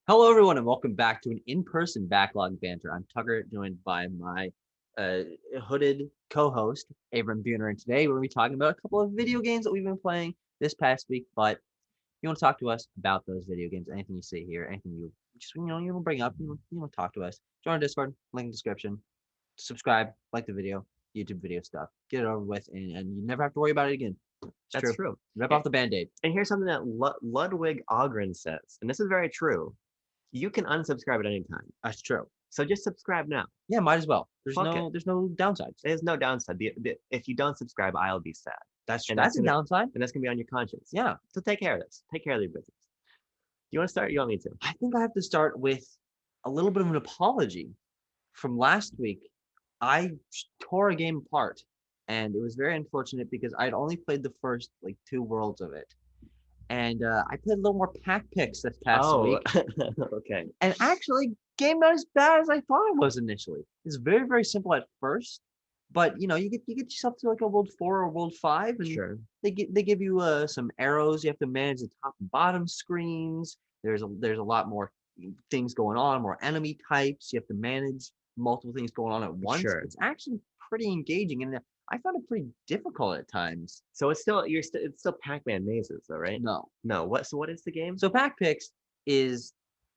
Hello, everyone, and welcome back to an in-person backlog banter. I'm Tucker, joined by my hooded co-host, Abram Buhner, and today we're going to be talking about a couple of video games that we've been playing this past week. But if you want to talk to us about those video games, anything you see here, anything you just you want to bring up, you want to talk to us, join our Discord, link in the description, subscribe, like the video, YouTube video stuff, get it over with, and you never have to worry about it again. That's true. Rip off the Band-Aid. And here's something that Ludwig Ogren says, and this is very true. You can unsubscribe at any time. That's true. So just subscribe now. Yeah, might as well. There's Fuck it. there's no downsides. There's no downside. If you don't subscribe, I'll be sad. That's And a downside. And that's gonna be on your conscience. Yeah. So take care of this. Take care of your business. Do you want to start? You want me to? I think I have to start with a little bit of an apology. From last week, I tore a game apart, and it was very unfortunate because I'd only played the first two worlds of it. And I played a little more Pac-Pix this past week. Okay. And actually, game not as bad as I thought it was initially. It's very, very simple at first, but you get yourself to like a world 4 or world 5, and Sure. they give you some arrows. You have to manage the top and bottom screens. There's a lot more things going on, more enemy types. You have to manage multiple things going on at once. Sure. It's actually pretty engaging, and I found it pretty difficult at times. So it's still Pac-Man mazes, though, right? No. So what is the game? So Pac-Pix is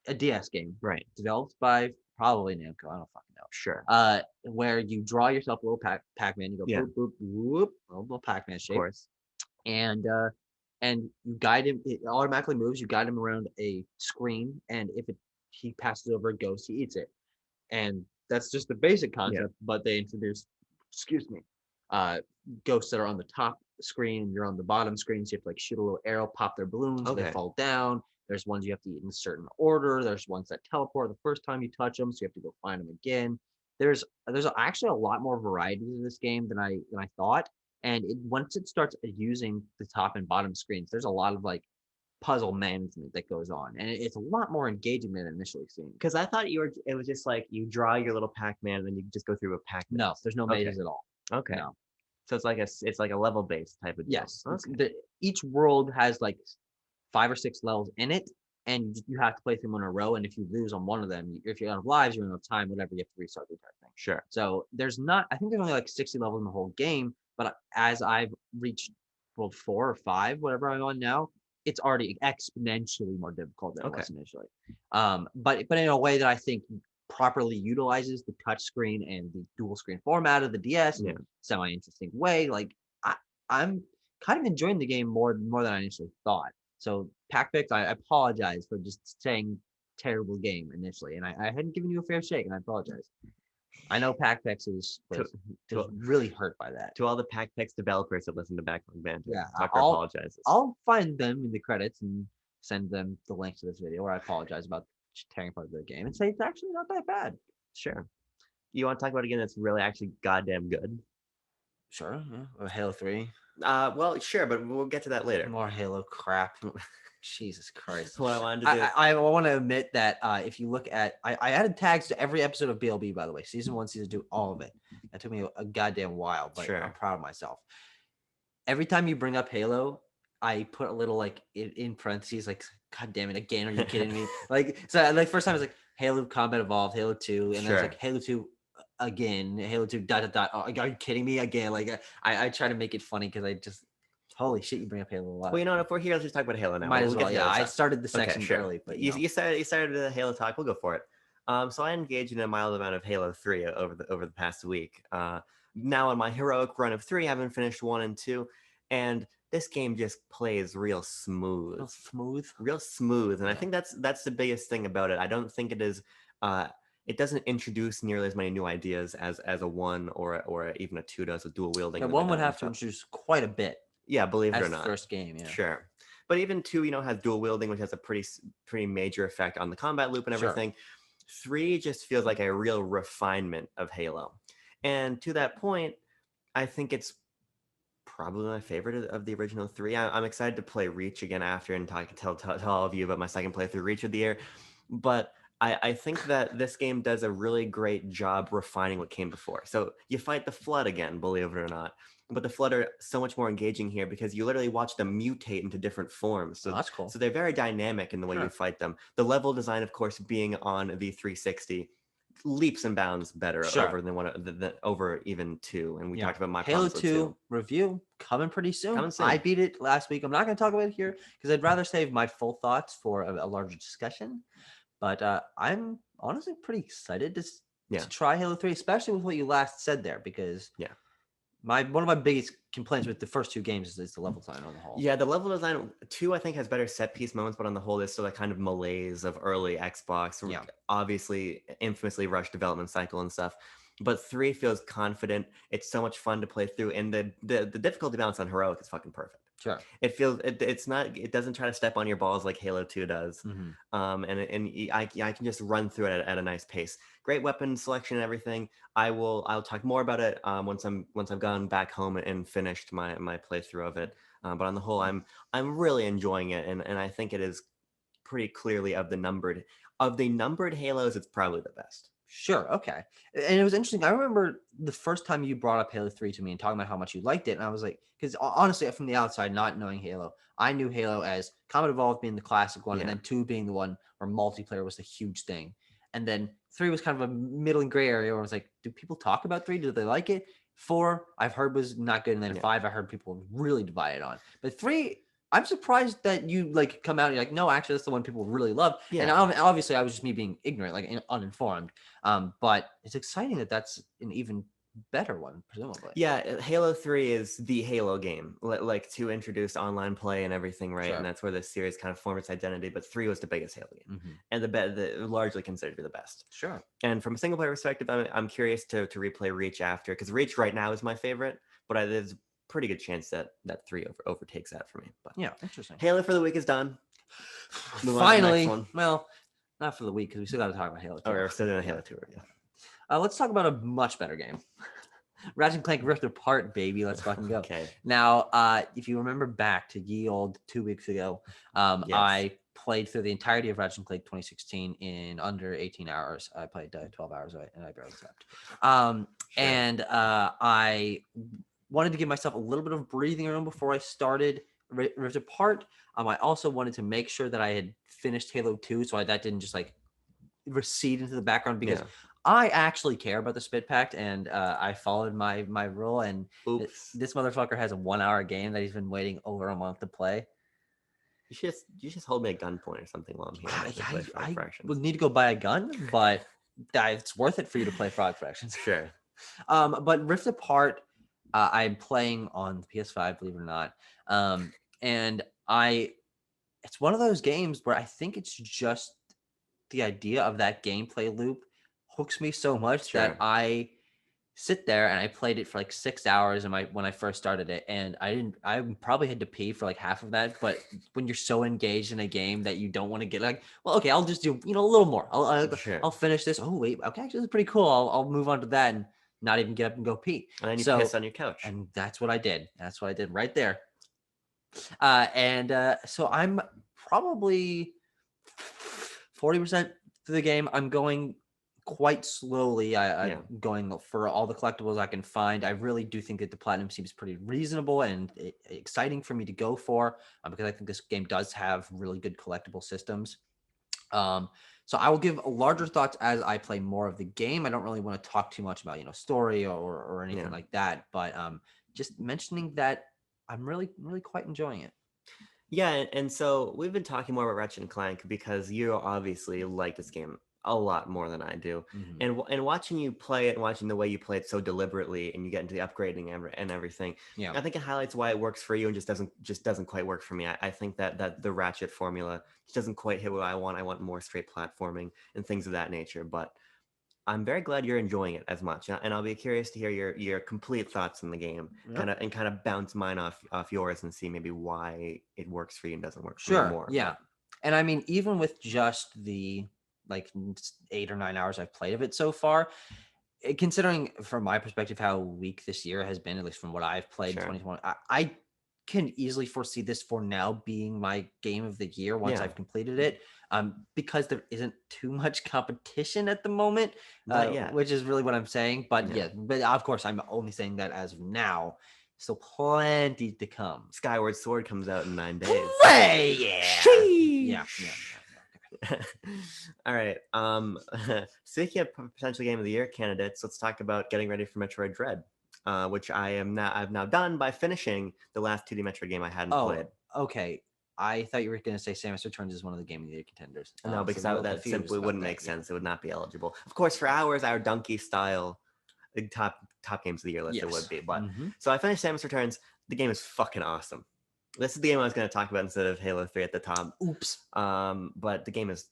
a DS game, right. developed by probably Namco. I don't fucking know. Sure. Where you draw yourself a little Pac-Man. You go boop boop whoop, a little Pac-Man shape. Of course. And you guide him. It automatically moves. You guide him around a screen, and if he passes over a ghost, he eats it. And that's just the basic concept. Yeah. But they introduced, ghosts that are on the top screen. You're on the bottom screen, so you have to shoot a little arrow, pop their balloons. Okay. They fall down. There's ones you have to eat in a certain order. There's ones that teleport the first time you touch them, so you have to go find them again. There's actually a lot more variety to this game than I thought. And once it starts using the top and bottom screens, there's a lot of puzzle management that goes on, and it's a lot more engaging than initially seemed. Because I thought it was just like you draw your little Pac-Man and then you just go through a Pac-Man. No, there's no mazes at all. Okay. No. So it's like a level based type of deal. Yes. Okay. Each world has 5 or 6 levels in it, and you have to play them in a row. And if you lose on one of them, if you're out of lives, you're out of time, whatever, you have to restart the entire thing. Sure. So I think there's only 60 levels in the whole game, but as I've reached world 4 or 5, whatever I'm on now, it's already exponentially more difficult than it was initially. But in a way that I think properly utilizes the touch screen and the dual screen format of the DS in a semi-interesting way. I'm kind of enjoying the game more than I initially thought. So Pac-Pix, I apologize for just saying terrible game initially, and I hadn't given you a fair shake, and I apologize. I know Pac-Pix was really hurt by that. To all the Pac-Pix developers that listen to Backlog Banter, Tucker apologizes. I'll find them in the credits and send them the link to this video where I apologize about tearing apart the game and say it's actually not that bad. Sure. You want to talk about a game that's really actually goddamn good? Sure. Yeah. Or Halo 3. Well, sure, but we'll get to that later. More Halo crap. Jesus Christ. That's what I wanted to do. I want to admit that if you look at, I added tags to every episode of BLB, by the way, season 1, season 2, all of it. That took me a goddamn while, but I'm proud of myself. Every time you bring up Halo, I put a little in parentheses, God damn it, again, are you kidding me? So first time it was Halo Combat Evolved, Halo 2, and then it's Halo 2 again, Halo 2 ... Oh, are you kidding me again? I try to make it funny because I just, holy shit, you bring up Halo a lot. Well, if we're here, let's just talk about Halo now. Might as well, yeah. I started the section early, but you started the Halo talk. We'll go for it. So I engaged in a mild amount of Halo 3 over the past week. Now on my heroic run of 3, I haven't finished 1 and 2, and this game just plays real smooth. Real smooth. And I think that's the biggest thing about it. I don't think it is. It doesn't introduce nearly as many new ideas as a 1 or even a 2 does with dual wielding. And 1 would have to introduce quite a bit. Yeah, believe it or not. First game, yeah. Sure. But even 2, has dual wielding, which has a pretty major effect on the combat loop and everything. Sure. 3 just feels like a real refinement of Halo. And to that point, I think it's probably my favorite of the original 3. I'm excited to play Reach again after and tell all of you about my second playthrough Reach of the Year. But I think that this game does a really great job refining what came before. So you fight the Flood again, believe it or not. but the Flood are so much more engaging here because you literally watch them mutate into different forms. Oh, that's cool. So they're very dynamic in the way you fight them. The level design, of course, being on the 360, leaps and bounds better over than over even 2. And we talked about my Halo problems with 2 review coming pretty soon. Coming soon. I beat it last week. I'm not going to talk about it here because I'd rather save my full thoughts for a larger discussion. But I'm honestly pretty excited to try Halo 3, especially with what you last said there, because one of my biggest complaints with the first 2 games is the level design on the whole. Yeah, the level design 2 I think has better set piece moments, but on the whole, there's still that kind of malaise of early Xbox. Obviously, infamously rushed development cycle and stuff. But 3 feels confident. It's so much fun to play through, and the difficulty balance on heroic is fucking perfect. Sure. It feels it's not. It doesn't try to step on your balls like Halo 2 does. And I can just run through it at a nice pace. Great weapon selection and everything. I'll talk more about it once I've gone back home and finished my playthrough of it. But on the whole, I'm really enjoying it, and I think it is pretty clearly of the numbered Halos, it's probably the best. Sure. Okay. And it was interesting. I remember the first time you brought up Halo 3 to me and talking about how much you liked it. And I was like, because honestly, from the outside, not knowing Halo, I knew Halo as Combat Evolved being the classic one, and then 2 being the one where multiplayer was the huge thing. And then 3 was kind of a middle and gray area where I was like, do people talk about 3? Do they like it? 4, I've heard was not good. And then 5, I heard people really divided on. But 3, I'm surprised that you like come out and you're like, no, actually, that's the one people really love. And obviously, I was just me being ignorant, like uninformed. But it's exciting that that's an even better one, presumably. Yeah, Halo 3 is the Halo game, like to introduce online play and everything, right? And that's where the series kind of formed its identity. But 3 was the biggest Halo game, and the largely considered to be the best. Sure. And from a single player perspective, I'm curious to replay Reach after, because Reach right now is my favorite, but there's a pretty good chance that 3 overtakes that for me. But yeah, interesting. Halo for the week is done. Finally, well, not for the week because we still got to talk about Halo 2. Oh, we're still doing a Halo 2 review. Let's talk about a much better game. Ratchet and Clank Rift Apart, baby. Let's fucking go. Okay. Now, if you remember back to ye old 2 weeks ago, I played through the entirety of Ratchet and Clank 2016 in under 18 hours. I played 12 hours and I barely slept. And I wanted to give myself a little bit of breathing room before I started Rift Apart. I also wanted to make sure that I had finished Halo 2 so that didn't just like recede into the background, because I actually care about the Spit Pact, and I followed my rule, and this motherfucker has a 1-hour game that he's been waiting over a month to play. You just hold me at gunpoint or something while I'm here. I would need to go buy a gun, but it's worth it for you to play Frog Fractions. Sure. But Rift Apart, I'm playing on the PS5, believe it or not. And it's one of those games where I think it's just the idea of that gameplay loop hooks me so much that I sit there and I played it for like 6 hours when I first started it, and I probably had to pee for like half of that. But when you're so engaged in a game that you don't want to get like, well, okay, I'll just do a little more. I'll finish this. Oh wait, okay, actually, this is pretty cool. I'll move on to that and not even get up and go pee. And then you piss on your couch. And that's what I did. That's what I did right there. So I'm probably 40% through the game. I'm going quite slowly. I'm going for all the collectibles I can find. I really do think that the platinum seems pretty reasonable and exciting for me to go for, because I think this game does have really good collectible systems. So I will give larger thoughts as I play more of the game. I don't really want to talk too much about, story or anything like that, but just mentioning that I'm really, really quite enjoying it. Yeah, and so we've been talking more about Ratchet and Clank because you obviously like this game a lot more than I do. And watching you play it and watching the way you play it so deliberately and you get into the upgrading and everything, I think it highlights why it works for you and just doesn't quite work for me. I think that the Ratchet formula just doesn't quite hit what I want. I want more straight platforming and things of that nature, but I'm very glad you're enjoying it as much, and I'll be curious to hear your complete thoughts on the game, kind of bounce mine off yours and see maybe why it works for you and doesn't work for you more. Yeah, and I mean, even with just the like 8 or 9 hours I've played of it so far, considering from my perspective how weak this year has been, at least from what I've played in 2020, I can easily foresee this for now being my game of the year once I've completed it, because there isn't too much competition at the moment, which is really what I'm saying. But but of course I'm only saying that as of now. Still plenty to come. Skyward Sword comes out in 9 days. Hooray! Yeah. All right. Speaking of potential game of the year candidates, let's talk about getting ready for Metroid Dread, which I've now done by finishing the last 2D Metroid game I hadn't played. Okay. I thought you were going to say Samus Returns is one of the Game of the Year contenders. No, because that simply wouldn't make sense. It would not be eligible. Of course, for ours, our Donkey style top games of the year list, it would be. But so I finished Samus Returns. The game is fucking awesome. This is the game I was going to talk about instead of Halo 3 at the top. Oops. But the game is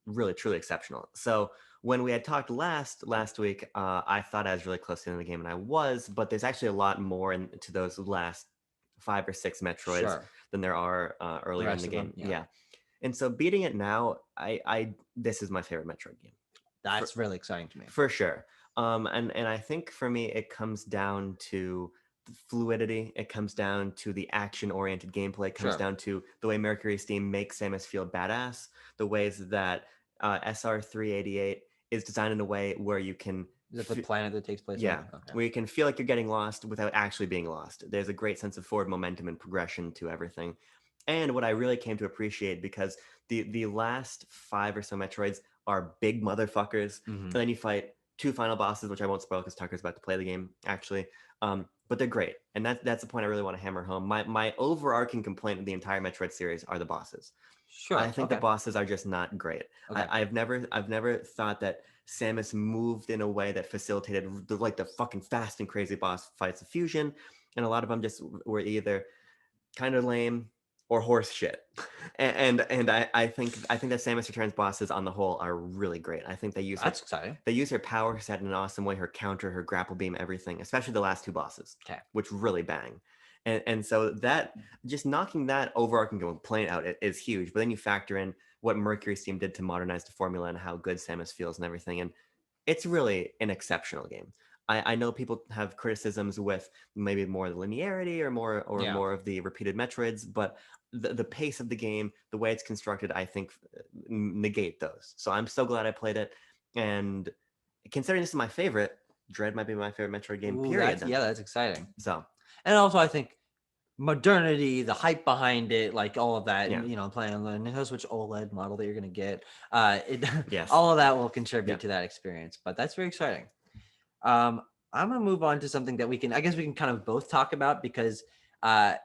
really, truly exceptional. So when we had talked last week, I thought I was really close to the game, and I was. But there's actually a lot more into those last 5 or 6 Metroids than there are earlier in the game. Yeah. And so beating it now, this is my favorite Metroid game. That's really exciting to me. For sure. And I think for me, it comes down to fluidity. It comes down to the action-oriented gameplay. It comes down to the way Mercury Steam makes Samus feel badass. The ways that SR388 is designed in a way where you can... Is that the planet that takes place? Yeah, where you can feel like you're getting lost without actually being lost. There's a great sense of forward momentum and progression to everything. And what I really came to appreciate, because the last 5 or so Metroids are big motherfuckers, and then you fight 2 final bosses, which I won't spoil because Tucker's about to play the game, actually. But they're great. And that's the point I really want to hammer home. My overarching complaint of the entire Metroid series are the bosses. I think the bosses are just not great. I've never thought that Samus moved in a way that facilitated the fucking fast and crazy boss fights of Fusion. And a lot of them just were either kind of lame or horse shit. And I think that Samus Returns bosses on the whole are really great. I think they use her power set in an awesome way, her counter, her grapple beam, everything, especially the last 2 bosses, which really bang. And so that, just knocking that overarching complaint out is huge. But then you factor in what Mercury Steam did to modernize the formula and how good Samus feels and everything. And it's really an exceptional game. I know people have criticisms with maybe more of the linearity or more of the repeated Metroids, but the pace of the game, the way it's constructed, I think negate those. So I'm so glad I played it. And considering this is my favorite, Dread might be my favorite Metroid game, period. That's exciting. So, and also I think modernity, the hype behind it, like all of that, and, playing on the Nintendo Switch OLED model that you're going to get, all of that will contribute to that experience. But that's very exciting. I'm going to move on to something that we can kind of both talk about, because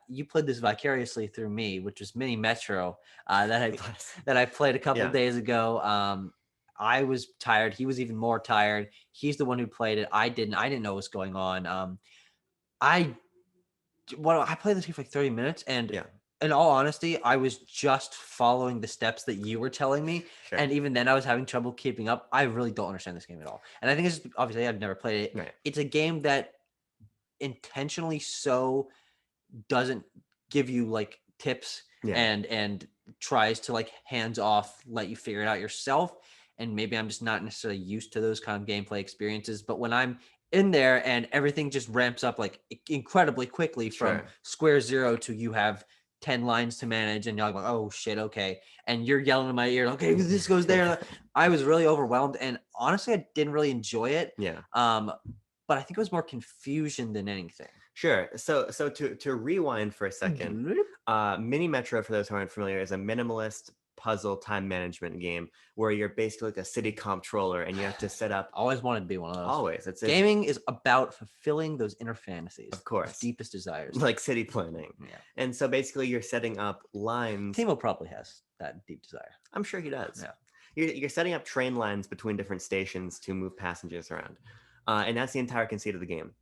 you played this vicariously through me, which was Mini Metro that I played a couple of days ago. I was tired. He was even more tired. He's the one who played it. I didn't know what was going on. I played this game for like 30 minutes, and in all honesty, I was just following the steps that you were telling me. Sure. And even then I was having trouble keeping up. I really don't understand this game at all. And I think it's just, obviously I've never played it. Right. It's a game that intentionally doesn't give you like tips and tries to like hands off, let you figure it out yourself. And maybe I'm just not necessarily used to those kind of gameplay experiences. But when I'm in there and everything just ramps up like incredibly quickly from square zero to you have 10 lines to manage, and you're like, oh shit, okay. And you're yelling in my ear, okay, this goes there. I was really overwhelmed, and honestly, I didn't really enjoy it. Yeah. But I think it was more confusion than anything. Sure. So to rewind for a second, Mini Metro, for those who aren't familiar, is a minimalist puzzle time management game where you're basically like a city comptroller and you have to set up. Always wanted to be one of those. Always. Gaming is about fulfilling those inner fantasies. Of course. Deepest desires. Like city planning. Yeah. And so basically you're setting up lines. Timo probably has that deep desire. I'm sure he does. Yeah. You're setting up train lines between different stations to move passengers around. And that's the entire conceit of the game.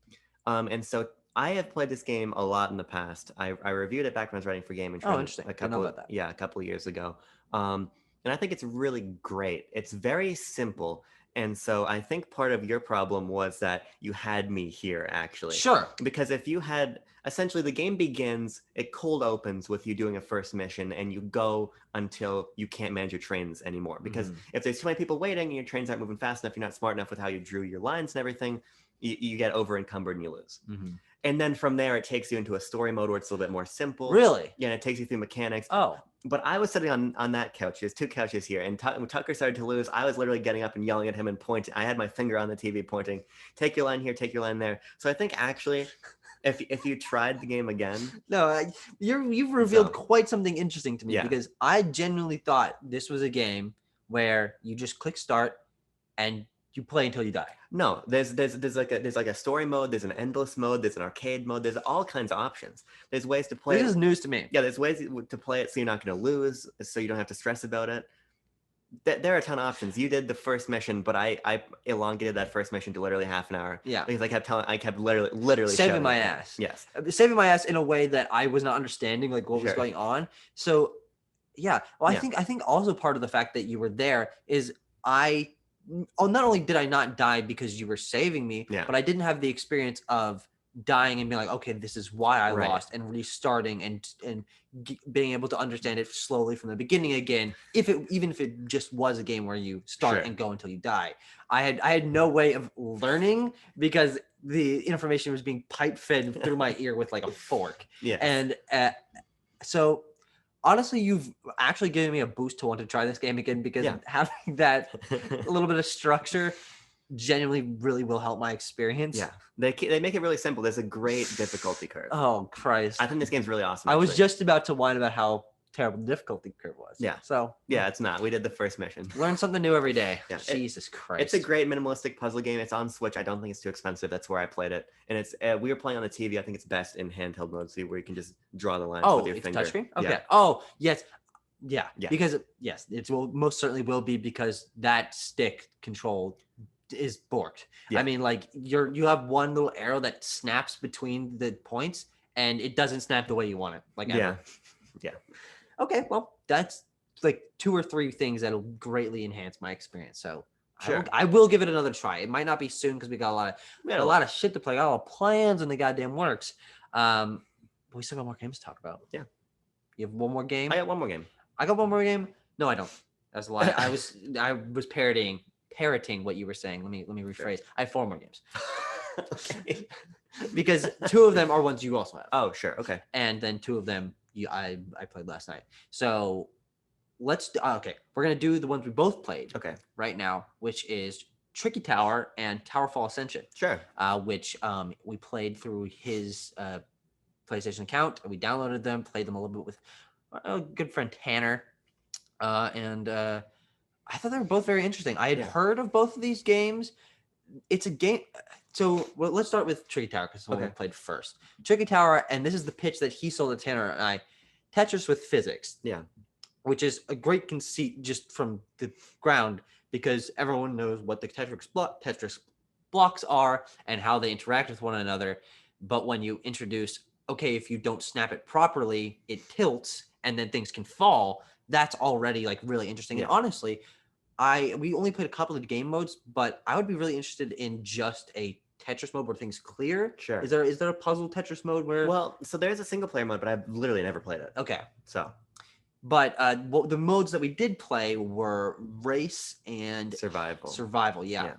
And so I have played this game a lot in the past. I reviewed it back when I was writing for Game and Trend. Oh, interesting. I know about that. Yeah, a couple of years ago. And I think it's really great. It's very simple. And so I think part of your problem was that you had me here, actually. Sure. Because if you had, essentially the game begins, it cold opens with you doing a first mission, and you go until you can't manage your trains anymore. Because if there's too many people waiting and your trains aren't moving fast enough, you're not smart enough with how you drew your lines and everything, you get over encumbered and you lose. And then from there, it takes you into a story mode where it's a little bit more simple. Really? Yeah, and it takes you through mechanics. Oh. But I was sitting on that couch. There's 2 couches here. And when Tucker started to lose, I was literally getting up and yelling at him and pointing. I had my finger on the TV pointing, take your line here, take your line there. So I think actually If you tried the game again, No, you've revealed So- quite something interesting to me Yeah. because I genuinely thought this was a game where you just click start and you play until you die. no, there's like a story mode, there's an endless mode, there's an arcade mode, there's all kinds of options. There's ways to play This it. is news to me. Yeah, there's ways to play it so you're not going to lose, so you don't have to stress about it. There are a ton of options. You did the first mission, but I elongated that first mission to literally half an hour. Yeah. Because I kept literally Saving shouting my at him. ass. Yes. Saving my ass in a way that I was not understanding like what was Sure. going on. So yeah. Well, Yeah. I think also part of the fact that you were there is not only did I not die because you were saving me, Yeah. but I didn't have the experience of dying and being like, okay, this is why I Right. lost, and restarting and being able to understand it slowly from the beginning again. Even if it just was a game where you start Sure. and go until you die, I had no way of learning because the information was being pipe fed through my ear with like a fork. Yeah. And so honestly, you've actually given me a boost to want to try this game again because Yeah. having that a little bit of structure genuinely really will help my experience. Yeah. They make it really simple. There's a great difficulty curve. Oh Christ! I think this game's really awesome. I was actually. just about to whine about how terrible the difficulty curve was. Yeah. So Yeah, it's not. We did the first mission. learn something new every day. Yeah, Jesus Christ! It's a great minimalistic puzzle game. It's on Switch. I don't think it's too expensive. That's where I played it. And it's we were playing on the TV. I think it's best in handheld mode, so where you can just draw the lines with your it's finger. touchscreen. Okay. Yeah. Oh yes. Yeah. Yeah. Because yes, it will most certainly will be because that stick control is borked. Yeah. I mean, like you have one little arrow that snaps between the points, and it doesn't snap the way you want it. Like ever. Yeah. Okay, well, that's like 2 or 3 things that'll greatly enhance my experience. So Sure. I will give it another try. It might not be soon because we got We a lot of shit to play, got a lot of plans in the goddamn works. But we still got more games to talk about. Yeah. You have one more game? I got one more game. I got one more game. No, I don't. That's a lie. I was parroting what you were saying. Let me rephrase. I have 4 more games Okay. because 2 of them are ones you also have. Oh, sure. Okay. And then 2 of them I played last night. So okay. We're gonna do the ones we both played Okay. right now, which is Tricky Tower and TowerFall Ascension. Sure. Which we played through his PlayStation account. And we downloaded them, played them a little bit with a good friend Tanner, and I thought they were both very interesting. I had heard of both of these games. It's a game. So let's start with Tricky Tower because it's the one we played first. Tricky Tower, and this is the pitch that he sold to Tanner and I. Tetris with physics. Yeah. Which is a great conceit just from the ground because everyone knows what the Tetris blocks are and how they interact with one another. But when you introduce, okay, if you don't snap it properly, it tilts and then things can fall. That's already like really interesting. Yeah. And honestly, we only played a couple of game modes, but I would be really interested in just a Tetris mode where things clear. Sure. Is there a puzzle Tetris mode where? Well, so there's a single player mode, but I've literally never played it. Okay. So. But the modes that we did play were race and survival. Yeah.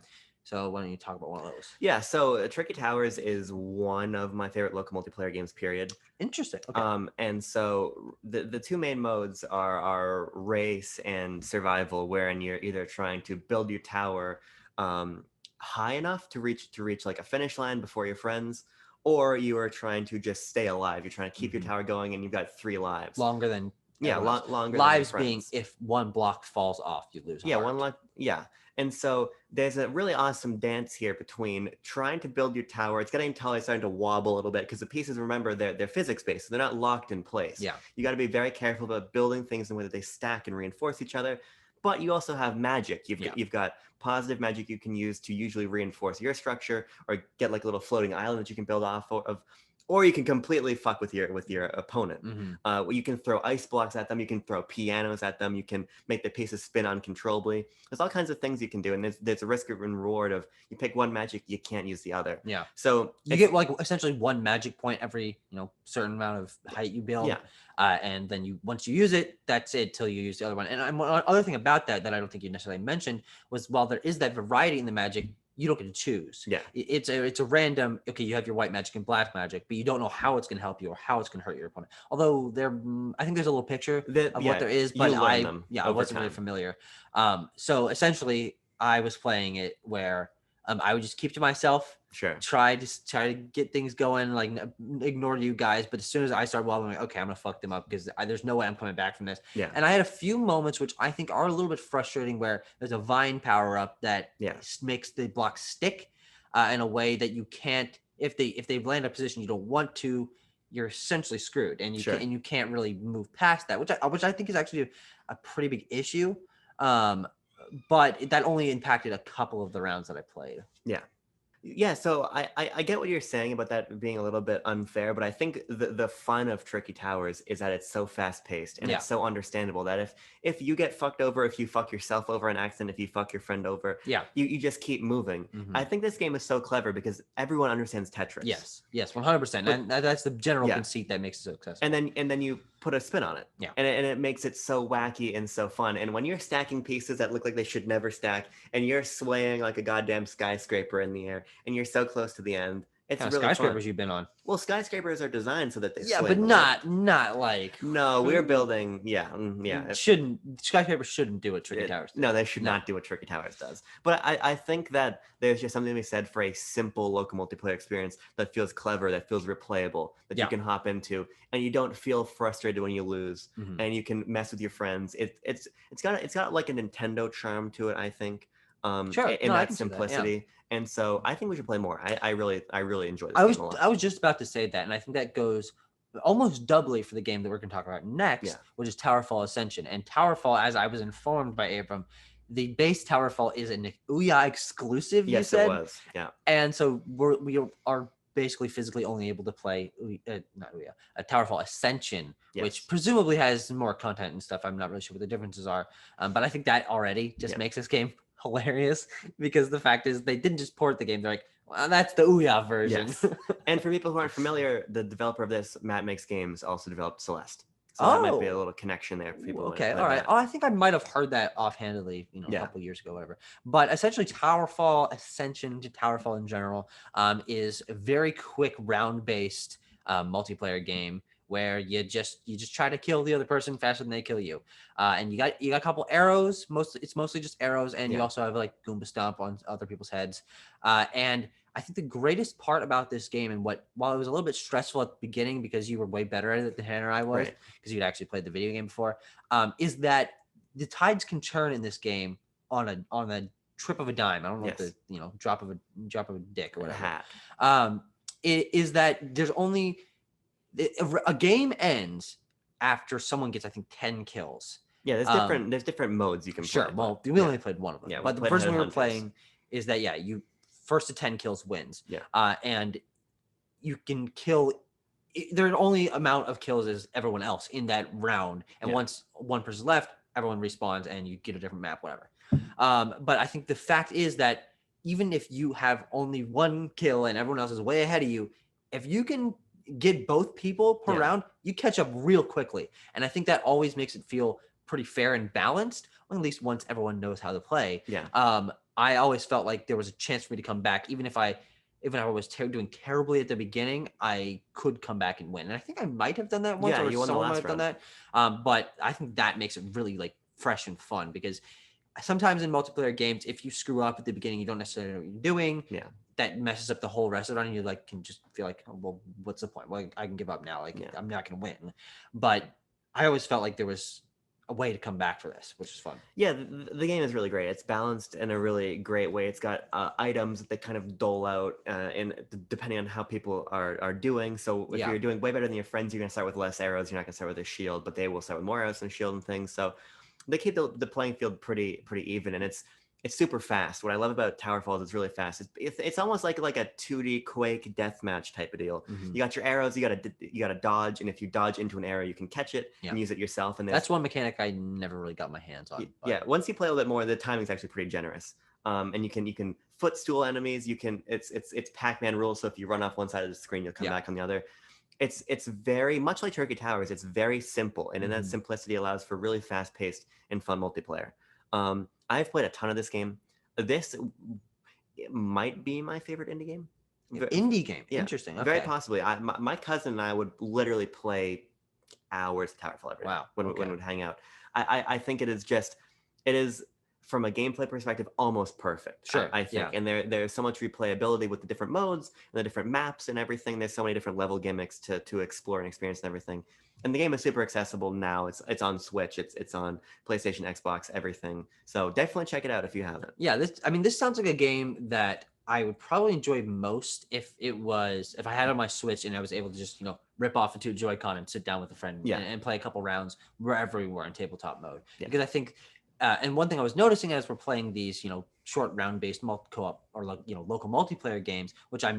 So why don't you talk about one of those? Yeah. So Tricky Towers is one of my favorite local multiplayer games. Period. Interesting. Okay. And so the 2 main modes are race and survival, wherein you're either trying to build your tower high enough to reach like a finish line before your friends, or you are trying to just stay alive. You're trying to keep your tower going, and you've got 3 lives. Longer than longer. Lives than being if one block falls off, you lose. Yeah, one life. Yeah. And so there's a really awesome dance here between trying to build your tower. It's getting taller, it's starting to wobble a little bit because the pieces, remember, they're physics-based, so they're not locked in place. Yeah. You got to be very careful about building things in a way that they stack and reinforce each other. But you also have magic. You've got positive magic you can use to usually reinforce your structure or get like a little floating island that you can build off of. Or you can completely fuck with your opponent. Mm-hmm. You can throw ice blocks at them. You can throw pianos at them. You can make the pieces spin uncontrollably. There's all kinds of things you can do, and there's a risk and reward of you pick one magic, you can't use the other. Yeah. So you get like essentially 1 magic point every certain amount of height you build. Yeah. And then once you use it, that's it till you use the other one. And one other thing about that I don't think you necessarily mentioned was while there is that variety in the magic, you don't get to choose. Yeah. It's a random, okay, you have your white magic and black magic, but you don't know how it's going to help you or how it's going to hurt your opponent. Although I think there's a little picture of what there is, but I wasn't really familiar. So essentially I was playing it where I would just keep to myself. Sure. Try to get things going, like ignore you guys. But as soon as I start wobbling, I'm like, okay, I'm gonna fuck them up because there's no way I'm coming back from this. Yeah. And I had a few moments which I think are a little bit frustrating, where there's a vine power up that makes the block stick in a way that you can't. If they land a position you don't want to, you're essentially screwed, and you can't really move past that, which I think is actually a pretty big issue. But that only impacted a couple of the rounds that I played. Yeah, so I get what you're saying about that being a little bit unfair, but I think the fun of Tricky Towers is that it's so fast paced and it's so understandable that if you get fucked over, if you fuck yourself over an accident, if you fuck your friend over, you just keep moving. I think this game is so clever because everyone understands Tetris. Yes, 100%. And that's the general conceit that makes it so successful. And then you put a spin on it. And it makes it so wacky and so fun. And when you're stacking pieces that look like they should never stack, and you're swaying like a goddamn skyscraper in the air, and you're so close to the end, it's really skyscrapers fun. You've been on? Well, skyscrapers are designed so that they sway but not like. No, we're building. Skyscrapers shouldn't do what Tricky Towers does. No, they should not do what Tricky Towers does. But I think that there's just something to be said for a simple local multiplayer experience that feels clever, that feels replayable, that you can hop into, and you don't feel frustrated when you lose, and you can mess with your friends. It's got like a Nintendo charm to it, I think. In that simplicity. And so I think we should play more. I really enjoy this game a lot. I was just about to say that, and I think that goes almost doubly for the game that we're going to talk about next, which is TowerFall Ascension. And TowerFall, as I was informed by Abram, the base TowerFall is an Ouya exclusive. Yes, you said? It was. Yeah. And so we are basically physically only able to play TowerFall Ascension, which presumably has more content and stuff. I'm not really sure what the differences are, but I think that already just makes this game hilarious, because the fact is they didn't just port the game. They're like, well, that's the Ouya version. Yes. And for people who aren't familiar, the developer of this, Matt Makes Games, also developed Celeste. So that might be a little connection there for people. Okay, all right. I think I might have heard that offhandedly, a couple years ago, whatever. But essentially, TowerFall Ascension, to TowerFall in general, is a very quick round-based multiplayer game where you just try to kill the other person faster than they kill you. And you got a couple arrows. It's mostly just arrows, and you also have like Goomba Stomp on other people's heads. And I think the greatest part about this game, and while it was a little bit stressful at the beginning because you were way better at it than Hannah and I was, because you'd actually played the video game before, is that the tides can turn in this game on a trip of a dime. I don't know what the drop of a dick or whatever. It is that there's only a game ends after someone gets, I think, 10 kills. Yeah, there's different modes you can play. Sure. Well, we only played one of them. Yeah, but the first one we were playing is that you first to 10 kills wins. Yeah. And you can kill. Their only amount of kills is everyone else in that round, and once one person's left, everyone respawns and you get a different map, whatever. But I think the fact is that even if you have only one kill and everyone else is way ahead of you, if you can get both people per round, you catch up real quickly. And I think that always makes it feel pretty fair and balanced, at least once everyone knows how to play. I always felt like there was a chance for me to come back. Even if I was doing terribly at the beginning, I could come back and win. And I think I might have done that once, or someone might have done that. But I think that makes it really like fresh and fun, because sometimes in multiplayer games, if you screw up at the beginning, you don't necessarily know what you're doing. Yeah. That messes up the whole rest of it, and you like can just feel like, oh, well, what's the point? Well, I can give up now. Like I'm not going to win. But I always felt like there was a way to come back for this, which is fun. Yeah, the game is really great. It's balanced in a really great way. It's got items that kind of dole out depending on how people are doing. So if you're doing way better than your friends, you're going to start with less arrows. You're not going to start with a shield, but they will start with more arrows and shield and things. So they keep the playing field pretty even, and it's super fast. What I love about TowerFall is it's really fast. It's almost like a 2D Quake deathmatch type of deal. Mm-hmm. You got your arrows, you got to dodge, and if you dodge into an arrow, you can catch it and use it yourself. And that's one mechanic I never really got my hands on. Yeah, once you play a little bit more, the timing's actually pretty generous. And you can footstool enemies. It's Pac-Man rules. So if you run off one side of the screen, you'll come back on the other. It's very much like Turkey Towers. It's very simple, and in that simplicity allows for really fast-paced and fun multiplayer. I've played a ton of this game. This might be my favorite indie game. Indie game? Yeah, interesting. Okay. Very possibly. My cousin and I would literally play hours of TowerFall every day when we would hang out. I think it is from a gameplay perspective, almost perfect. Sure, I think. yeah. And there's so much replayability with the different modes and the different maps and everything. There's so many different level gimmicks to explore and experience and everything. And the game is super accessible now. It's on Switch. It's on PlayStation, Xbox, everything. So definitely check it out if you haven't. Yeah, this sounds like a game that I would probably enjoy most if I had it on my Switch and I was able to just, rip off into a Joy-Con and sit down with a friend Yeah. and play a couple rounds wherever we were in tabletop mode. Yeah. Because I think and one thing I was noticing as we're playing these, short round-based co-op or local multiplayer games, which I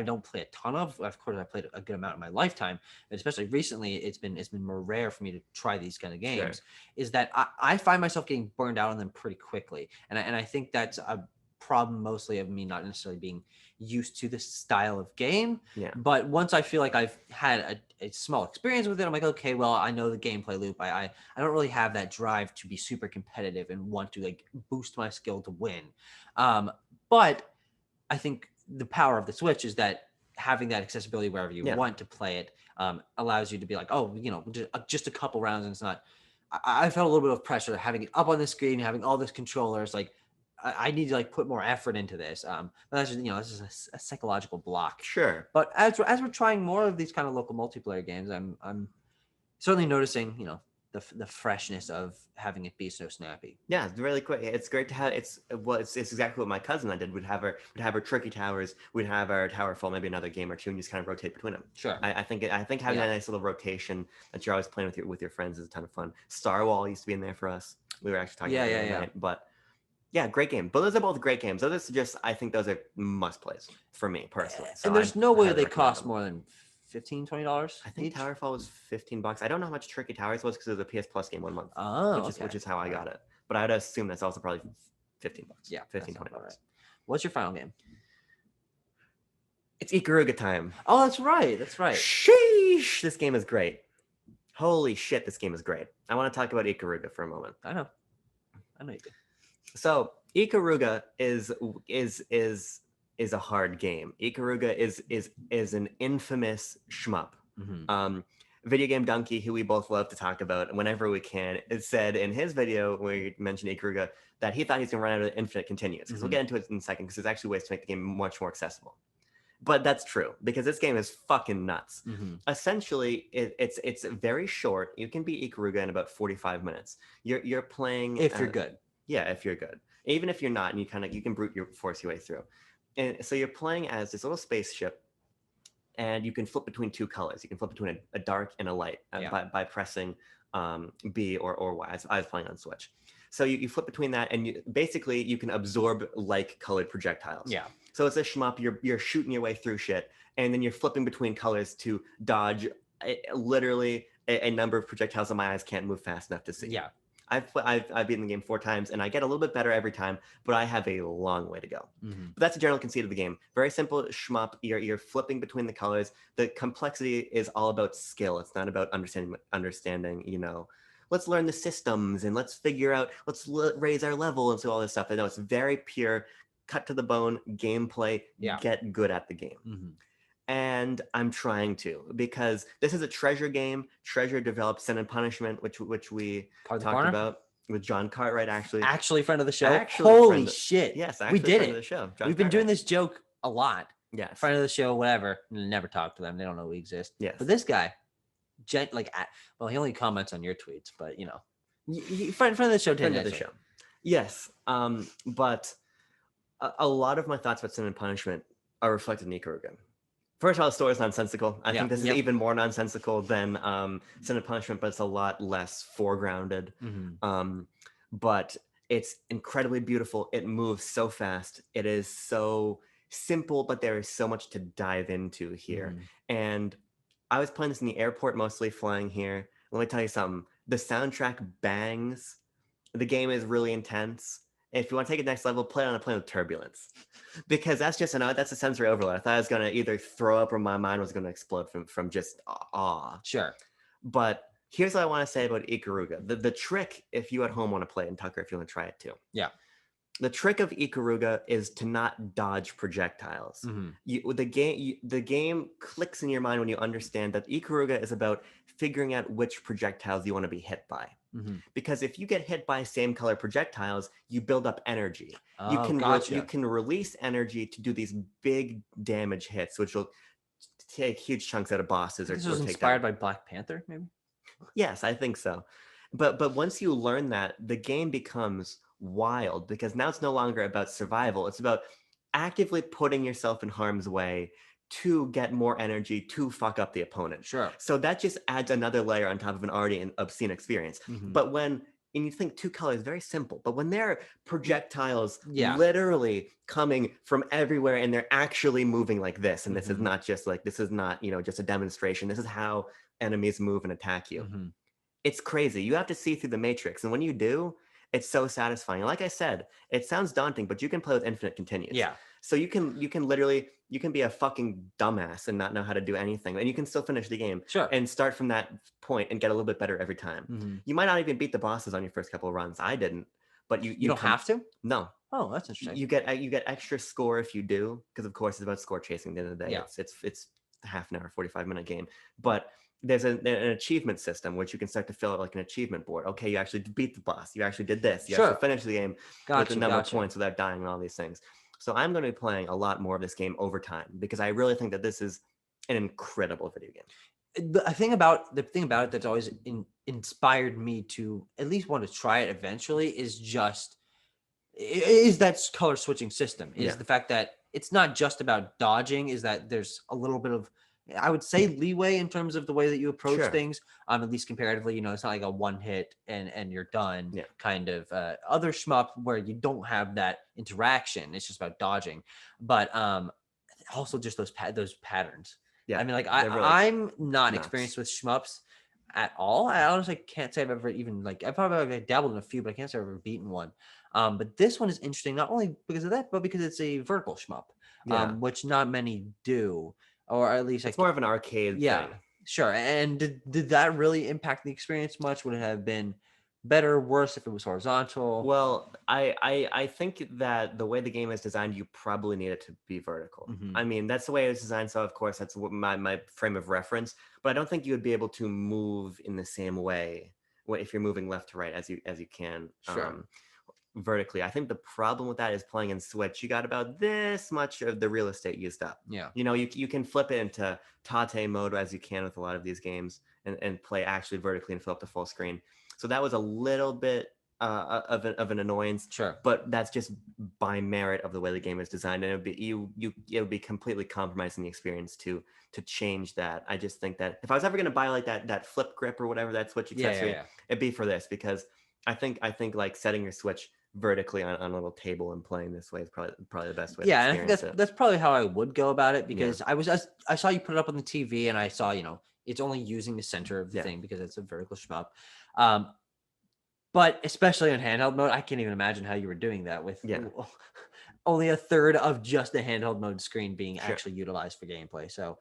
don't play a ton of. Of course, I played a good amount in my lifetime, but especially recently, it's been more rare for me to try these kind of games. Sure. Is that I find myself getting burned out on them pretty quickly, and I think that's a problem mostly of me not necessarily being used to this style of game. Yeah. But once I feel like I've had a small experience with it, I'm like, okay, well, I know the gameplay loop. I don't really have that drive to be super competitive and want to boost my skill to win. But I think the power of the Switch is that having that accessibility wherever you want to play it allows you to be like, oh, just a couple rounds, and it's not. I felt a little bit of pressure having it up on the screen, having all this controllers. Like, I need to put more effort into this. But that's just, this is a psychological block. Sure. But as we're trying more of these kind of local multiplayer games, I'm certainly noticing, the freshness of having it be so snappy. Yeah, it's really quick. It's great to have. It's exactly what my cousin and I did. We'd have our Tricky Towers. We'd have our TowerFall, maybe another game or two, and just kind of rotate between them. Sure. I think having a nice little rotation that you're always playing with your friends is a ton of fun. Star Wall used to be in there for us. We were actually talking about it tonight, but yeah, great game. But those are both great games. I think those are must plays for me personally. So and there's no way they cost more than $15-$20. I think Towerfall was $15. I don't know how much Tricky Towers was because it was a PS Plus game 1 month. Oh, which is how I got it. But I'd assume that's also probably $15. Yeah, $15-$20. Right. What's your final game? It's Ikaruga time. Oh, that's right. That's right. Sheesh! This game is great. Holy shit, this game is great. I want to talk about Ikaruga for a moment. I know you do. So Ikaruga is a hard game. Ikaruga is an infamous shmup. Mm-hmm. Video Game Donkey, who we both love to talk about whenever we can, said in his video where he mentioned Ikaruga that he thought he's gonna run out of infinite continues. Because we'll get into it in a second, because there's actually ways to make the game much more accessible. But that's true, because this game is fucking nuts. Mm-hmm. Essentially, it's very short. You can beat Ikaruga in about 45 minutes. You're playing if you're good. Yeah, if you're good. Even if you're not, and you can force your way through. And so you're playing as this little spaceship, and you can flip between two colors. You can flip between a dark and a light by pressing B or Y. I was playing on Switch. So you flip between that, and you can absorb like-colored projectiles. Yeah. So it's a shmup. You're shooting your way through shit, and then you're flipping between colors to dodge literally a number of projectiles that my eyes can't move fast enough to see. Yeah. I've beaten the game 4 times, and I get a little bit better every time, but I have a long way to go. Mm-hmm. But that's a general conceit of the game. Very simple shmup. You're flipping between the colors. The complexity is all about skill. It's not about understanding. Let's learn the systems and let's figure out. Let's raise our level and so all this stuff. I know it's very pure, cut to the bone gameplay. Yeah. Get good at the game. Mm-hmm. And I'm trying to, because this is a Treasure game. Treasure developed Sin and Punishment, which we talked about with John Cartwright, actually friend of the show. Holy shit! Yes, we did friend it. Of the show. We've been doing this joke a lot. Yes, friend of the show, whatever. Never talk to them. They don't know we exist. Yes, but this guy, he only comments on your tweets, but friend of the show. Friend of the show. Yes, but a lot of my thoughts about Sin and Punishment are reflected in Ikaruga. First of all, the story is nonsensical. I think this is even more nonsensical than Sin and Punishment, but it's a lot less foregrounded. Mm-hmm. But it's incredibly beautiful. It moves so fast. It is so simple, but there is so much to dive into here. Mm-hmm. And I was playing this in the airport, mostly flying here. Let me tell you something. The soundtrack bangs. The game is really intense. If you want to take it next level, play it on a plane with turbulence, because that's a sensory overload. I thought I was going to either throw up or my mind was going to explode from just awe. Sure. But here's what I want to say about Ikaruga. The trick, if you at home want to play it, and Tucker, if you want to try it too. Yeah. The trick of Ikaruga is to not dodge projectiles. Mm-hmm. The game clicks in your mind when you understand that Ikaruga is about figuring out which projectiles you want to be hit by. Mm-hmm. Because if you get hit by same color projectiles, you build up energy. You Oh, can gotcha. you can release energy to do these big damage hits, which will take huge chunks out of bosses This or was take inspired down. by Black Panther, maybe. Yes, I think so. But once you learn that, the game becomes wild because now it's no longer about survival. It's about actively putting yourself in harm's way to get more energy to fuck up the opponent. Sure. So that just adds another layer on top of an already obscene experience. Mm-hmm. But and you think two colors, very simple, but when there are projectiles Yeah. literally coming from everywhere and they're actually moving like this, and this is Mm-hmm. not just like, this is not, just a demonstration. This is how enemies move and attack you. Mm-hmm. It's crazy. You have to see through the matrix. And when you do, it's so satisfying. Like I said, it sounds daunting, but you can play with infinite continues. Yeah. So you can be a fucking dumbass and not know how to do anything. And you can still finish the game Sure. and start from that point and get a little bit better every time. Mm-hmm. You might not even beat the bosses on your first couple of runs. I didn't. But You don't have to? No. Oh, that's interesting. You get extra score if you do, because of course it's about score chasing at the end of the day. Yeah. It's half an hour, 45-minute game. But there's an achievement system which you can start to fill out like an achievement board. Okay, you actually beat the boss. You actually did this. You actually finished the game with a number of points without dying and all these things. So I'm going to be playing a lot more of this game over time because I really think that this is an incredible video game. The thing about it that's always inspired me to at least want to try it eventually is that color switching system. Is the fact that it's not just about dodging, is that there's a little bit of, I would say, leeway in terms of the way that you approach things. At least comparatively, it's not like a one hit and you're done kind of other shmup where you don't have that interaction. It's just about dodging. But also just those patterns. Yeah, I mean, like I'm not experienced with shmups at all. I honestly can't say I've ever even I've probably dabbled in a few, but I can't say I've ever beaten one. But this one is interesting not only because of that, but because it's a vertical shmup, which not many do, or at least it's more of an arcade thing. Sure. And did that really impact the experience much? Would it have been better, worse if it was horizontal? Well, I think that the way the game is designed, you probably need it to be vertical. Mm-hmm. I mean, that's the way it's designed. So of course, that's my frame of reference. But I don't think you would be able to move in the same way if you're moving left to right as you can. Sure. Vertically. I think the problem with that is playing in Switch. You got about this much of the real estate used up. Yeah. You can flip it into Tate mode as you can with a lot of these games and play actually vertically and fill up the full screen. So that was a little bit of an annoyance. Sure. But that's just by merit of the way the game is designed. And it would be completely compromising the experience to change that. I just think that if I was ever going to buy like that flip grip or whatever, that Switch accessory, it'd be for this, because I think like setting your Switch vertically on a little table and playing this way is probably the best way. Yeah, and I think that's probably how I would go about it, because I saw you put it up on the TV and I saw it's only using the center of the thing because it's a vertical shmup. But especially in handheld mode, I can't even imagine how you were doing that with only a third of just the handheld mode screen being actually utilized for gameplay. So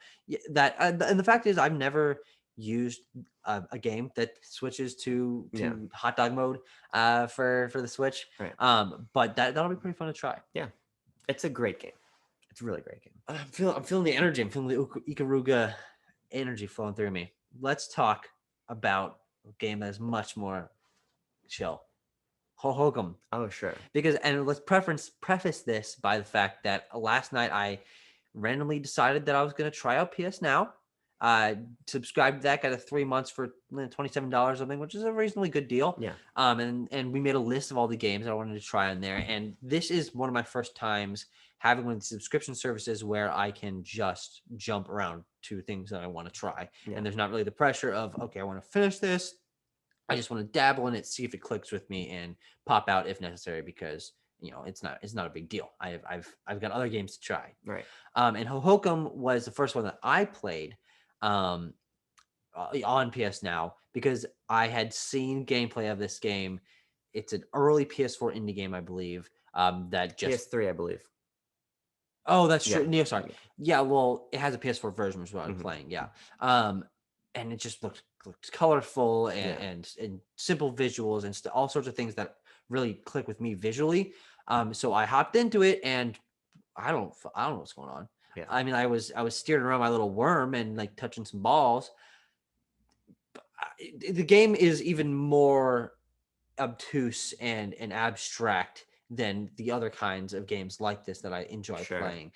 that and the fact is, I've never used a game that switches to hot dog mode for the Switch. Right. But that'll be pretty fun to try. Yeah, it's a great game. It's a really great game. I'm feeling the energy. I'm feeling the Ikaruga energy flowing through me. Let's talk about a game that is much more chill. Hohokum. Oh, sure. And let's preface this by the fact that last night I randomly decided that I was going to try out PS Now. Subscribed to that, got a 3 months for $27 or something, which is a reasonably good deal. Yeah. And we made a list of all the games I wanted to try on there. And this is one of my first times having one of the subscription services where I can just jump around to things that I want to try. Yeah. And there's not really the pressure of, okay, I want to finish this. I just want to dabble in it, see if it clicks with me, and pop out if necessary, because it's not a big deal. I've got other games to try. Right. And Hohokum was the first one that I played on PS Now, because I had seen gameplay of this game. It's an early PS4 indie game, I believe. That just PS3, I believe. Oh, that's true. No, sorry. Yeah, well, it has a PS4 version, which is what I'm playing. Yeah. And it just looked colorful and simple visuals and all sorts of things that really click with me visually. So I hopped into it, and I don't know what's going on. Yeah. I mean, I was steering around my little worm and touching some balls. the game is even more obtuse and abstract than the other kinds of games like this that I enjoy Sure. playing.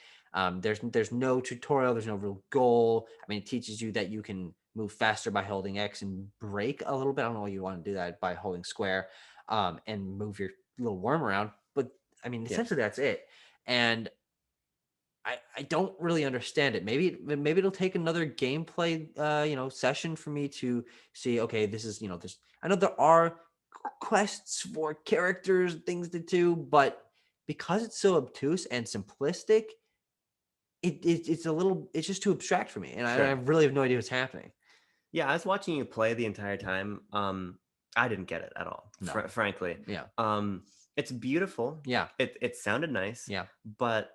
There's no tutorial, there's no real goal. I mean, it teaches you that you can move faster by holding X and brake a little bit. I don't know why you want to do that by holding square, and move your little worm around. But I mean, essentially that's it. And I don't really understand it. Maybe it'll take another gameplay session for me to see. Okay, this is this. I know there are quests for characters, things to do, but because it's so obtuse and simplistic, it's just too abstract for me, and I Sure. really have no idea what's happening. Yeah, I was watching you play the entire time. I didn't get it at all, No. frankly. Yeah. It's beautiful. Yeah. It sounded nice. Yeah. But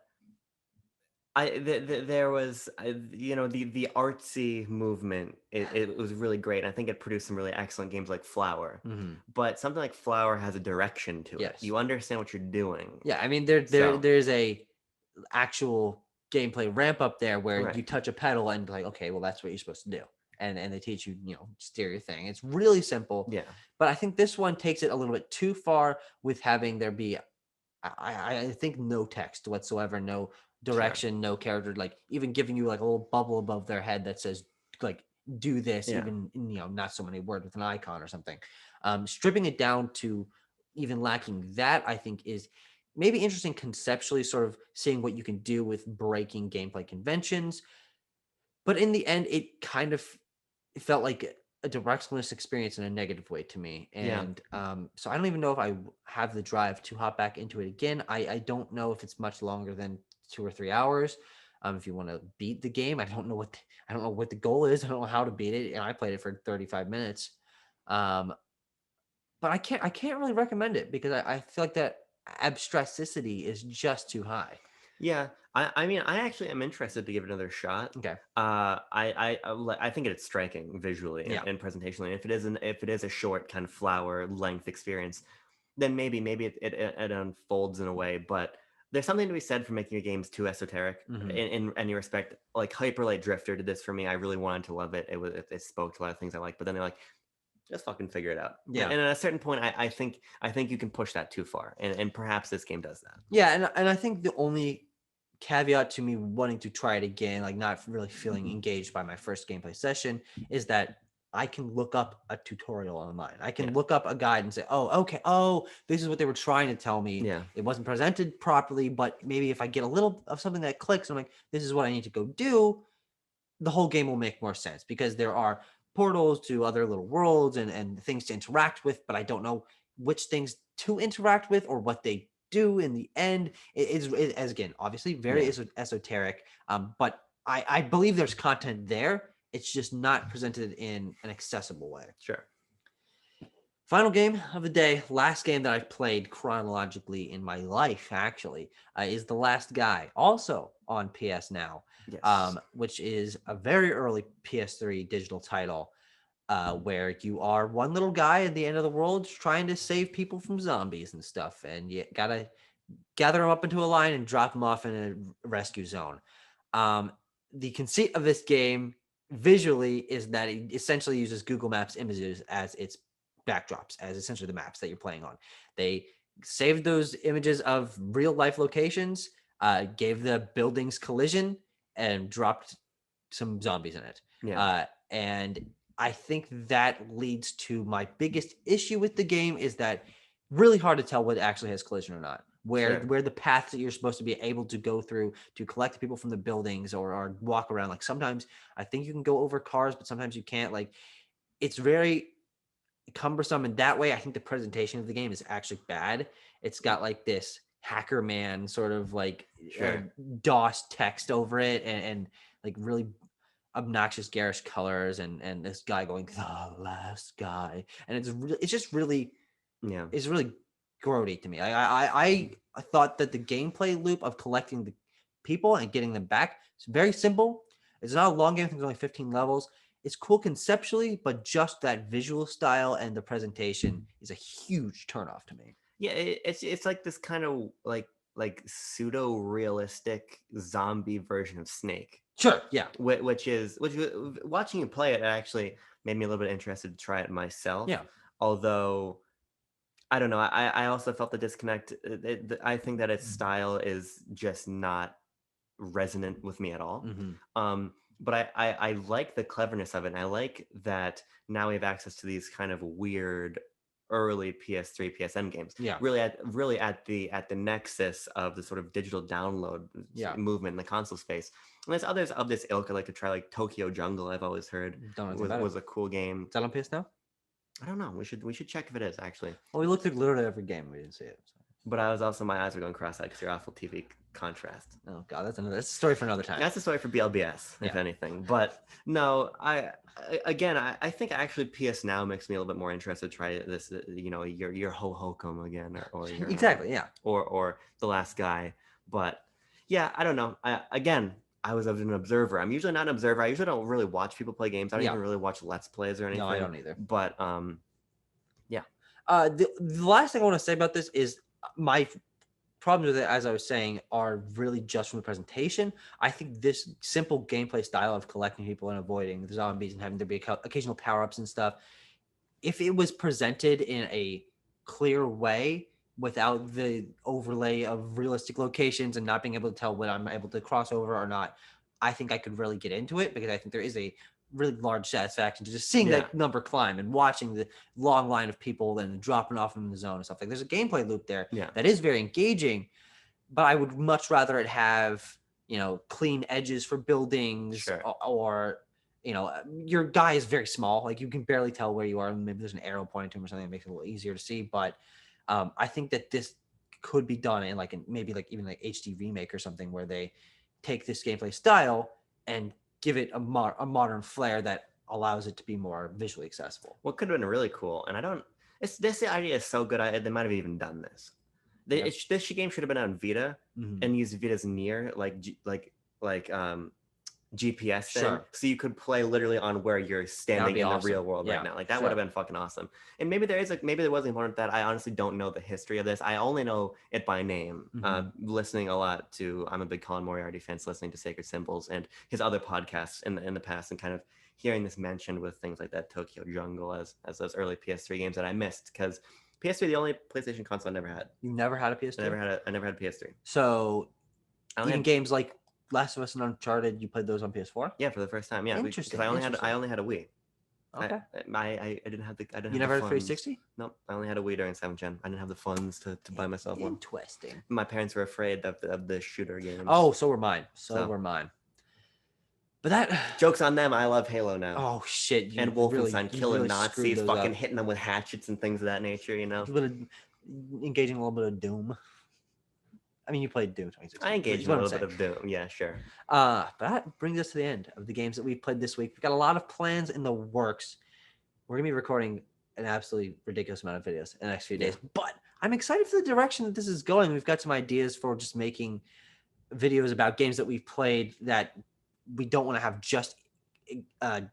there was the artsy movement. It was really great. And I think it produced some really excellent games like Flower. Mm-hmm. But something like Flower has a direction to it. Yes. You understand what you're doing. Yeah. I mean, So- there's a actual gameplay ramp up there where Right. you touch a pedal and like, okay, well, that's what you're supposed to do. And they teach you, steer your thing. It's really simple. Yeah. But I think this one takes it a little bit too far with having there be, I think, no text whatsoever, no direction, no character, like even giving you like a little bubble above their head that says like, do this, Yeah. even in, not so many words with an icon or something. Stripping it down to even lacking that, I think is maybe interesting conceptually, sort of seeing what you can do with breaking gameplay conventions. But in the end, it kind of felt like a directionless experience in a negative way to me. Yeah. And so I don't even know if I have the drive to hop back into it again. I don't know if it's much longer than 2 or 3 hours. If you want to beat the game, I don't know what the goal is. I don't know how to beat it. And I played it for 35 minutes. But I can't really recommend it because I feel like that abstracticity is just too high. Yeah, I mean, I actually am interested to give it another shot. Okay. I think it's striking visually Yeah. and presentationally. If it is a short kind of Flower length experience, then maybe it unfolds in a way. But there's something to be said for making your games too esoteric. Mhm. In any respect, like Hyper Light Drifter did this for me. I really wanted to love it. It spoke to a lot of things I like, but then they're like, just fucking figure it out. Yeah. And at a certain point, I think you can push that too far, and perhaps this game does that. Yeah, and I think the only caveat to me wanting to try it again, like not really feeling engaged by my first gameplay session, is that I can look up a tutorial online. I can look up a guide and say, oh, okay, this is what they were trying to tell me. Yeah. It wasn't presented properly, but maybe if I get a little of something that clicks, I'm like, this is what I need to go do, the whole game will make more sense because there are portals to other little worlds and things to interact with, but I don't know which things to interact with or what they do in the end. As again, obviously very esoteric, but I believe there's content there. It's just not presented in an accessible way. Sure. Final game of the day, last game that I've played chronologically in my life, actually, is The Last Guy, also on PS Now, Yes. which is a very early PS3 digital title, where you are one little guy at the end of the world trying to save people from zombies and stuff, and you gotta gather them up into a line and drop them off in a rescue zone. The conceit of this game visually is that it essentially uses Google Maps images as its backdrops, as essentially the maps that you're playing on. They saved those images of real life locations, gave the buildings collision, and dropped some zombies in it. Yeah. And I think that leads to my biggest issue with the game is that really hard to tell what actually has collision or not. Where the paths that you're supposed to be able to go through to collect people from the buildings or walk around. Like sometimes I think you can go over cars, but sometimes you can't. Like it's very cumbersome in that way. I think the presentation of the game is actually bad. It's got like this hacker man sort of like DOS text over it and like really obnoxious garish colors and this guy going the last guy, and it's just really it's really grody to me. I thought that the gameplay loop of collecting the people and getting them back is very simple. It's not a long game. I think it's only 15 levels. It's cool conceptually, but just that visual style and the presentation is a huge turnoff to me. Yeah, it's like this kind of like like pseudo realistic zombie version of Snake. Sure. Yeah. Which watching you play it actually made me a little bit interested to try it myself. Yeah. Although I don't know, I also felt the disconnect. I think that its style is just not resonant with me at all. But I like the cleverness of it. And I like that now we have access to these kind of weird early PS3, PSN games. Yeah. Really at the nexus of the sort of digital download movement in the console space. And there's others of this ilk. I like to try, like Tokyo Jungle. I've always heard was a cool game. Is that on PS now? I don't know. We should check if it is actually. Well, we looked at literally every game. We didn't see it. So. But I was also, my eyes were going cross-eyed because your awful TV contrast. Oh god, that's a story for another time. That's a story for BLBS, if anything. But no, I think actually PS Now makes me a little bit more interested to try this. Your Hohokum again, or your, exactly, yeah, or The Last Guy. But yeah, I don't know. I was an observer. I'm usually not an observer. I usually don't really watch people play games. I don't even really watch Let's Plays or anything. No, I don't either. But yeah. The last thing I want to say about this is my problems with it, as I was saying, are really just from the presentation. I think this simple gameplay style of collecting people and avoiding the zombies and having there be occasional power-ups and stuff, if it was presented in a clear way without the overlay of realistic locations and not being able to tell when I'm able to cross over or not, I think I could really get into it, because I think there is a really large satisfaction to just seeing that number climb and watching the long line of people and dropping off in the zone and stuff. Like, there's a gameplay loop there that is very engaging, but I would much rather it have, clean edges for buildings, or your guy is very small. Like, you can barely tell where you are. Maybe there's an arrow pointing to him or something that makes it a little easier to see. But I think that this could be done in maybe even HD remake or something, where they take this gameplay style and give it a modern flair that allows it to be more visually accessible. What could have been really cool, and this idea is so good, they might have even done this. This game should have been on Vita and used Vita's near GPS thing, so you could play literally on where you're standing in the real world right now. Like, that would have been fucking awesome. And maybe there was a component that I honestly don't know the history of this. I only know it by name. Listening a lot to, I'm a big Colin Moriarty fan, so listening to Sacred Symbols and his other podcasts in the past, and kind of hearing this mentioned with things like that Tokyo Jungle as those early PS3 games that I missed, because PS3 the only PlayStation console I never had. You never had a PS3? I never had a PS3. So even games like Last of Us and Uncharted, you played those on PS4? Yeah, for the first time. Yeah, interesting. Because I only had a Wii. Okay. I didn't have the. You never had a 360? Nope, I only had a Wii during 7th Gen. I didn't have the funds to buy myself one. Interesting. My parents were afraid of the shooter games. Oh, so were mine. So were mine. But that joke's on them. I love Halo now. Oh shit! And Wolfenstein, killing Nazis, fucking hitting them with hatchets and things of that nature. Engaging a little bit of Doom. I mean, you played Doom 2016. I engaged in a little bit of Doom. Yeah, sure. But that brings us to the end of the games that we've played this week. We've got a lot of plans in the works. We're going to be recording an absolutely ridiculous amount of videos in the next few days. But I'm excited for the direction that this is going. We've got some ideas for just making videos about games that we've played that we don't want to have just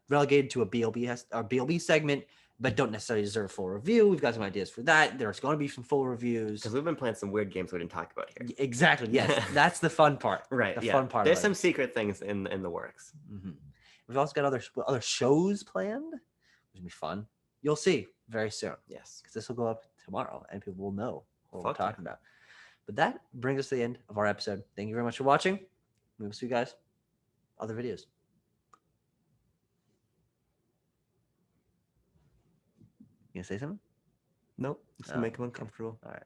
relegated to a BLB segment, but don't necessarily deserve a full review. We've got some ideas for that. There's going to be some full reviews. Because we've been playing some weird games we didn't talk about here. Exactly. Yes. That's the fun part. Right. The fun part. There's some secret things in the works. We've also got other shows planned, which will be fun. You'll see very soon. Yes. Because this will go up tomorrow and people will know what we're talking about. But that brings us to the end of our episode. Thank you very much for watching. We will see you guys other videos. You gonna say something? Nope. Just to make them uncomfortable. All right.